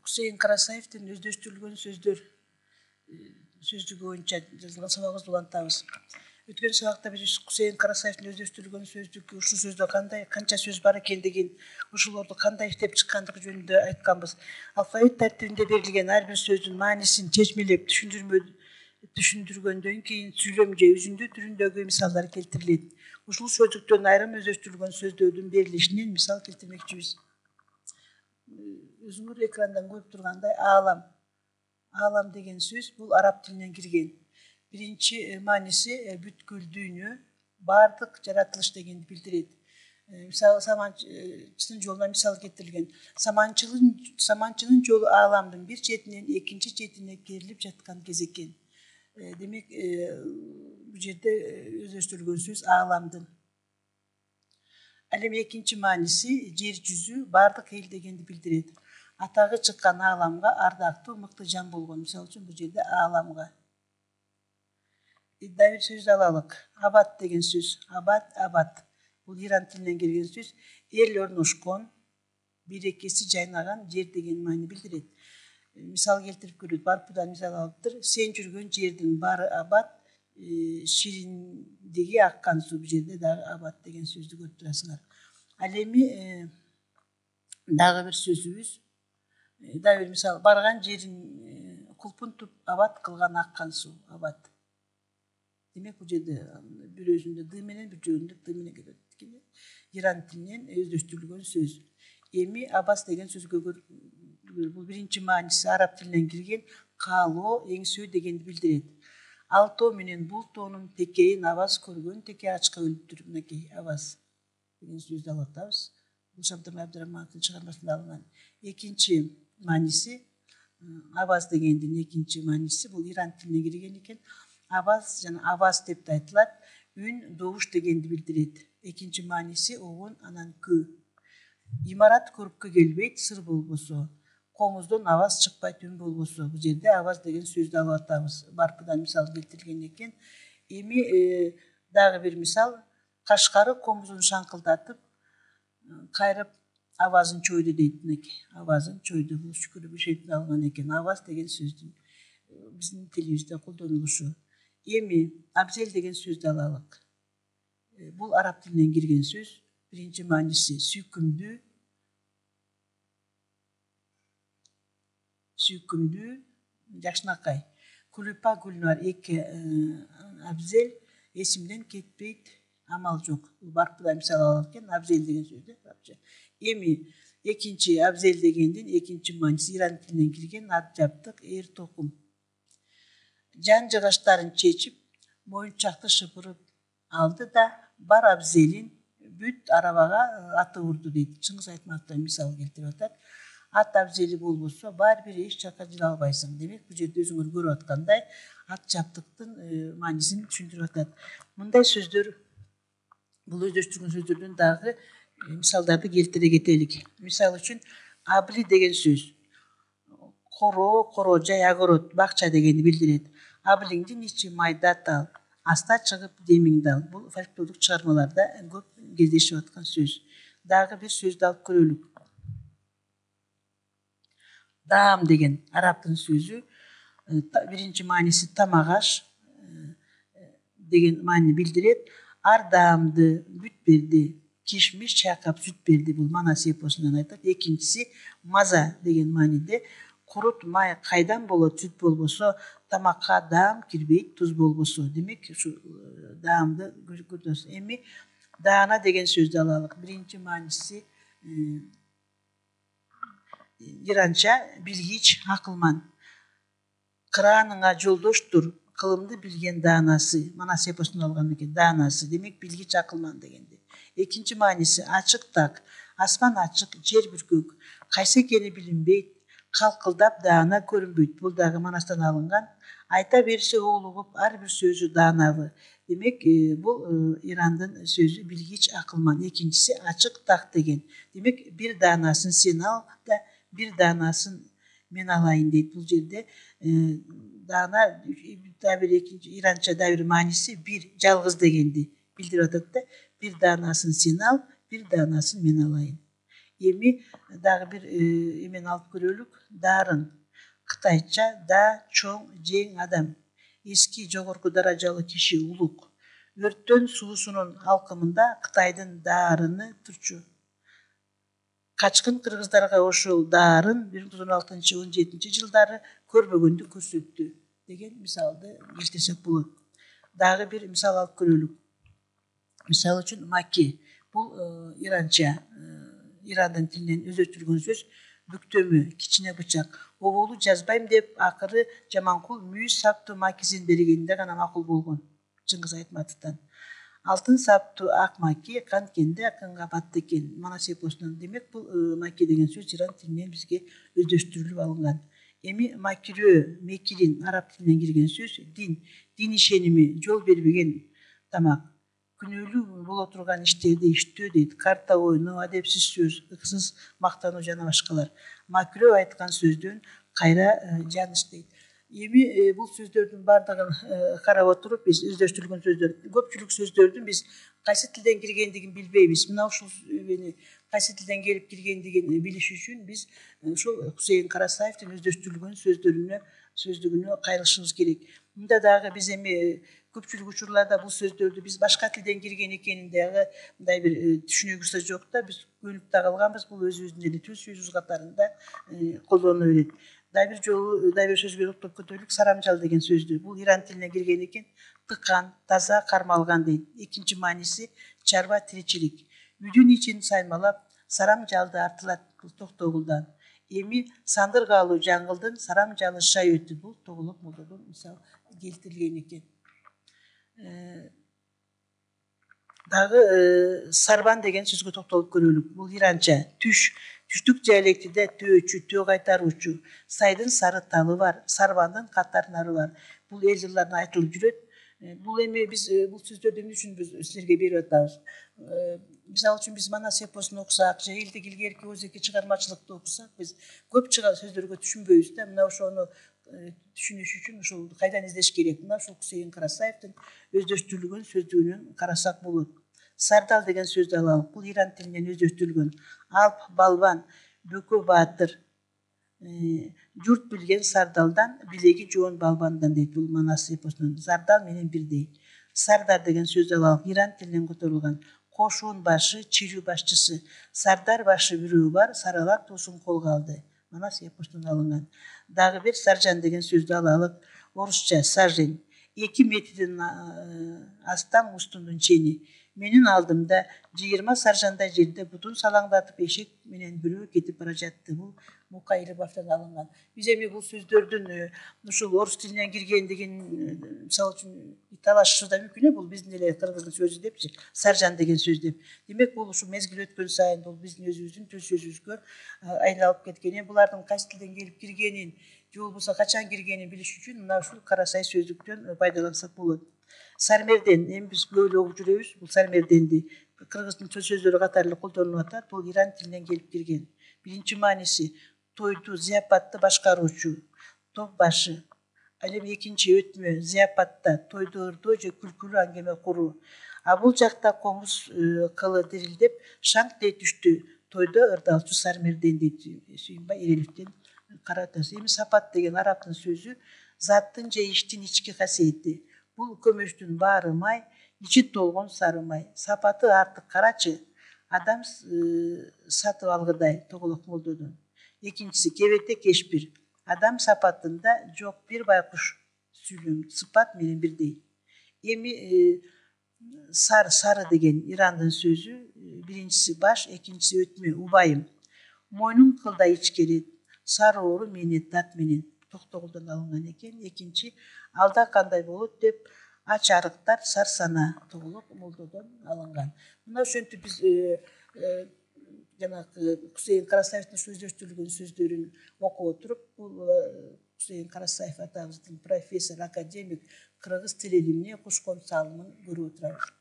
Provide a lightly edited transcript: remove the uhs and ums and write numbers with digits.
Hüseyin Karasаевдин özдөштүрүлгөн сөздөр сөздүгү боюнча жазылган сабагыбызды улантабыз. Өткөн сабакта биз Hüseyin Karasаевдин özдөштүрүлгөн сөздүк ушул сөздө канча сөз бар экендигин, ошолорду кандай иштеп чыккандыгы жөнүндө айтканбыз. Алфавит тартибинде берилген ар бир сөздүн маанисин чечмелеп түшүндүргөндөн кийин сүйлөм же үзүндү түрүндөгү мисалдар келтирилет. Ушул сөздүктөн айрым өздөштүрүлгөн сөздөрдүн берилишинен мисал келтирмекчибиз. Өзүңөр экрандан көрүп тургандай аалам деген сөз бул араб тилинен кирген. Биринчи мааниси бүткүл дүйнө, бардык жаратылыш дегенди билдирет. Мисалы саманчынын жолуна мисал келтирилген. Саманчынын жолу ааламдын бир четинен экинчи четине керилип жаткан кез экен. Демек, бул жерде өздөштүрүлгөн сөз ааламдын. Ал эми экинчи мааниси жер жүзү, бардык эл дегенди билдирет. Атагы чыккан ааламга ардактуу, мыкты жан болгон. Мисалы үчүн бул жерде ааламга. Дагы бир сөздү алалык. Абад деген сөз. Абад. Бул иран тилинен келген сөз. Эл орношкон, берекеси жайнаган жер деген маани билдирет. Мисал келтирип көрөт. Барпыдан мисал алыптыр. Сен жүргөн жердин баары абад, шириндиги аккан суу. Бул жерде дагы абад деген сөздү көрүп турасыңар. Ал эми дагы бир сөзүбүз. Дагы бир мисал. Барган жерин кулпунтуп абад кылган аккан суу. Абад. Демек, бул жерде бир өзүндө ды менен, бир жөнүндө ды менен келет. Иран тилинен өздөштүрүлгөн сөз. Эми абас деген сөзгө бул биринчи мааниси араб тилинен кирген. Каалоо, эңсөө дегенди билдирет. Ал тоо менен бул тоонун текейин абас көргөн, теке ачка өлүптүр. Мынакей абас деген сөздү алып атабыз. Бул Шабдар Абдырамановдун чыгармасында алынган. Экинчи мааниси абаз дегендин экинчи мааниси бул иран тилине кирген экен. Абаз жана аваз деп да айтылат. Үн, добуш дегенди билдирет. Экинчи мааниси огон, анан көө. Имарат көрүпкө келбейт, сыр болбосо. Комуздон аваз чыкпайт, үн болбосо. Бул жерде аваз деген сөздү алып атабыз. Барпыдан мисал келтирилген экен. Эми дагы бир мисал. Кашкары комузун шаңкылдатып, кайрып авазын чойду дейт. Мынакей, авазын чойду. Бул Шүкүр Бишевден алынган экен. Аваз деген сөздүн биздин тилибизде колдонулушу. Эми абзел деген сөздү алалык. Бул араб тилинен кирген сөз. Биринчи мааниси сүйкүмдүү, жакшынакай. Күлүпа Гүлнар эки абзел эсимден кетпейт, амал жок. Барпыдан мисал алып экен, абзел деген сөздү. Эми экинчи абзел дегендин экинчи мааниси иран тилинен кирген ат жаптык, эр токум. Жан жыгачтарын чечип, моюнчакты шыпырып алды да бар абзелин бүт арабага атып урду дейт. Чыңгыз Айтматовдон мисал келтирип атат. Ат абзели болбосо баары бир эч жака жүрө албайсың. Демек, бул жерде өзүңөр көрүп аткандай ат жаптыктын маанисин түшүндүрүп атат. Мындай сөздөр, бул өздөштүрүлгөн сөздөрдөн дагы мисалдарды келтире кетелик. Мисалы үчүн абли деген сөз. Коро жай огород, бакча дегенди билдирет. Аблиңдин ичи майда тал, аста чыгып демиңди ал. Бул фольклордук чыгармаларда көп кездешип аткан сөз. Дагы бир сөздү алып көрөлүк. Даам деген арабтын сөзү. Биринчи мааниси тамак аш деген маани билдирет. Ар даамды бүт берди, кишмиш чайкап сүт берди. Бул Манас эпосунан айтат. Экинчиси маза деген мааниде. Курут май кайдан болот, сүт болбосо, тамакка даам кирбейт, туз болбосо. Демек, ушу даамды көрсөтөбүз. Эми даана деген сөздү алалык. Биринчи мааниси иранча билгич, акылман. Кырааныңа жолдоштур, кылымды билген даанасы. Манас эпосунан алган экен, даанасы. Демек, билгич, акылман дегенди. Экинчи мааниси ачык так, асман ачык, жер бүркөк. Кайсы экени билинбейт, калкылдап даана көрүнбөйт. Бул дагы Манастан алынган. Айта берсе оолугуп, ар бир сөзү даанабы. Демек, бул ирандын сөзү билгич, акылман. Экинчиси ачык так деген. Демек, бир даанасын сен ал да, бир даанасын мен алайын дейт. Бул жерде даана дагы бир экинчи иранча дагы бир мааниси бир, жалгыз дегенди билдирип атат да. Бир даанасын сен ал, бир даанасын мен алайын. Эми дагы бир эмен алып көрөлүк. Дарын кытайча да чоң жең адам. Эски жогорку даражалуу киши улук. Өрттөн суусунун алкымында Кытайдын дарыны турчу. Качкын кыргыздарга ошол дарын 1916-17 жылдары көрбөгөндү көрсөттү деген мисалды келтирсек болот. Дагы бир мисал алып көрөлүк. Мисал үчүн маки. Бул иранча, Ирандын тилинен өздөштүрүлгөн сөз. Бүктөмү, кичине бычак. Оболу жазбайм деп акыры Жаманкул мүйүз саптуу макисин бергенде гана макул болгон. Чыңгыз Айтматовдон. Алтын саптуу ак маки канткенде акынга батты экен. Манас эпосунан. Демек бул маки деген сөз Иран тилинен бизге өздөштүрүлүп алынган. Эми макирөө, мекирин араб тилинен кирген сөз. Дин ишеними, жол бербеген тамак. Күнөөлүү боло турган иштерди иштөө дейт. Карта ойноо, адепсиз сөз, ыксыз мактануу жана башкалар. Макирөө айткан сөздөн кайра жаныш дейт. Эми бул сөздөрдүн баардыгын карап отуруп биз өздөштүрүлгөн сөздөр, көпчүлүк сөздөрдүн биз кайсы тилден киргендигин билбейбиз. Мына ушул кайсы тилден келип киргендигин билиш үчүн биз ушул Хусейин Карасаевдин өздөштүрүлгөн сөздүгүнө кайрылышыбыз керек. Мында дагы биз эми көпчүлүк учурларда бул сөздөрдү биз башка тилден кирген экенин дагы мындай бир түшүнүгүбүздө жок да, биз көнүп да калганбыз. Бул өзүбүздүн эле төл сөзүбүз катарында колдонула берет. Дагы бир сөзгө токтоп кетелик. Сарамжал деген сөздү. Бул Иран тилине кирген экен. Тыккан, таза кармалган дейт. Экинчи мааниси чарба тиричилик. Үйдүн ичин саймалап, сарамжалды артылат. Бул Токтогулдан. Эми сандыргалуу жаңгылдын сарамжалы шай өтү. Бул Тоголок молдодон мисал келтирилген экен. Дагы сарбан деген сөзгө токтолуп көрөлүк. Бул иранча. Түштүк диалектиде төөчү, төө кайтаруучу. Сайдын сары талы бар, сарбандын катар нары бар. Бул эл жырларында айтылып жүрөт. Бул эми биз бул сөздөрдү эмне үчүн биз силерге берип атабыз? Мисалы үчүн биз Манас эпосун окусак, же элдик илгерки өзеки чыгармачылыкты окусак, биз көп сөздөргө түшүнбөйбүз да. Мына ошону түшүнүш үчүн ушул кайдан издеш керек? Мына ушул Хусейин Карасаевдин өздөштүрүлгөн сөздүгүнөн карасак болот. Сардал деген сөздү алалык. Бул Иран тилинен өздөштүрүлгөн. Алп, балбан, бөкө баатыр. Журт билген сардалдан, билеги жоон балбандан дейт. Бул Манас эпосунан. Зардал менен бирдей. Сардар деген сөздү алалык. Иран тилинен которулган. Кошуун башы, чирүү башчысы. Сардар башы бирөө бар, саралар туусун колго алды. Манас эпосунан алынган. Дагы бир саржан деген сөздү алалык. Орусча сажень. 2 метрден астам устундун чени. Менин алдымда 20 саржандай жерде бутун салаңдатып эшек менен бирөө кетип бара жатты. Бул Мукайрыбовдон алынган. Биз эми бул сөздөрдүн ушул орус тилинен киргендигин мисалы үчүн талашышыбыз да мүмкүн. Бул биздин эле кыргыздын сөзү депчи, саржан деген сөз деп. Демек бул ушул мезгил өткөн сайын бул биздин өзүбүздүн төл сөзүбүзгө айланып кеткен. Булардын кайсы тилден келип киргенин, же болбосо качан киргенин билиш үчүн мына ушул Карасай сөздүктөн пайдалансак болот. Сармерден эми биз көп эле угуп жүрөбүз. Бул сармерденди кыргыздын сөздөрү катары эле колдонулуп атат. Бул Иран тилинен келип кирген. Биринчи мааниси тойду, зияпатты башкаруучу, топ башы. Ал эми экинчи өтмө, зияпатта, тойду ырдоо же күлкүлүү аңгеме куруу. А бул жакта комуз кылы дирилдеп, шаңк дей түштү. Тойдо ырдалчу сармерден дейт. Сүйүнбай Ирелевден каратабыз. Эми сапат деген арабтын сөзү, заттын же иштин ички касиети. Бул көмөчтүн баары май, ичи толгон сары май. Сапаты артык карачы, адам сатып алгыдай. Тоголок молдодон. Экинчиси кебете кешпир. Адам сапатында жок бир байкуш сүйлөм, сыпат менен бирдей. Эми сары деген Ирандын сөзү. Биринчиси баш, экинчиси өтмө, убайым. Мойнун кылда ичкерет, сары оору менет дат менен. Токтогулдан алынган экен. Экинчи алда кандай болот деп ач арыктар сарсана. Тоголок молдодон алынган. Мына ошентип биз жанагы Хусейин Карасаевдин өздөштүрүлгөн сөздөрүн окуп отуруп, бул Хусейин Карасаев атабыздын профессор, академик, кыргыз тил илимине кошкон салымын көрүп отурабыз.